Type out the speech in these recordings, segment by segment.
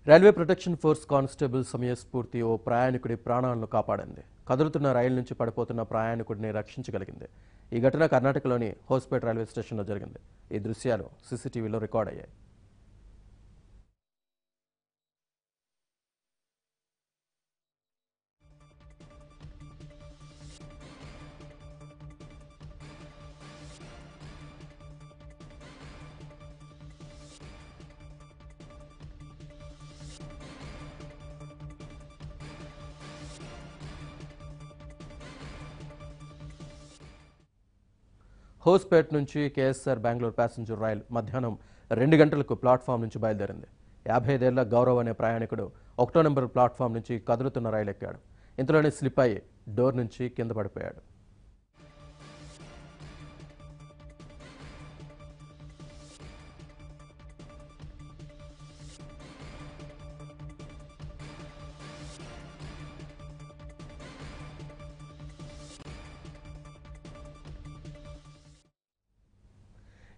Railway protection force constable సమయస్ఫూర్తి ఓ ప్రయాణికుడి ప్రాణాలను కాపాడింది. కదులుతున్న రైలు నుంచి పడిపోతున్న ప్రయాణికుడిని రక్షించగలిగింది. ఈ ఘటన కర్ణాటకలోని హోస్పేట్ రైల్వే స్టేషన్లో జరిగింది. ఈ దృశ్యాలు సీసీటీవీలో రికార్డ్ అయ్యాయి. హోస్పేట్ నుంచి కేఎస్ఆర్ బెంగళూరు ప్యాసింజర్ రైలు మధ్యాహ్నం 2 గంటలకు ప్లాట్ఫామ్ నుంచి బయలుదేరింది. 55 ఏళ్ల గౌరవ్ అనే ప్రయాణికుడు 1 నెంబర్ ప్లాట్ఫామ్ నుంచి కదులుతున్న రైలు ఎక్కాడు. ఇంతలోనే స్లిప్ అయ్యి డోర్ నుంచి కింద పడిపోయాడు.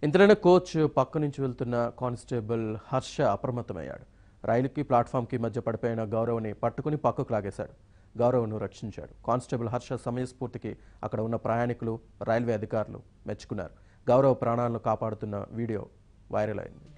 ఇంతలోనే కోచ్ పక్క నుంచి వెళ్తున్న కానిస్టేబుల్ హర్ష అప్రమత్తమయ్యాడు. రైలుకి ప్లాట్ఫామ్కి మధ్య పడిపోయిన గౌరవ్ని పట్టుకుని పక్కకు లాగేశాడు. గౌరవ్ను రక్షించాడు. కానిస్టేబుల్ హర్ష సమయస్ఫూర్తికి అక్కడ ఉన్న ప్రయాణికులు, రైల్వే అధికారులు మెచ్చుకున్నారు. గౌరవ్ ప్రాణాలను కాపాడుతున్న వీడియో వైరల్ అయింది.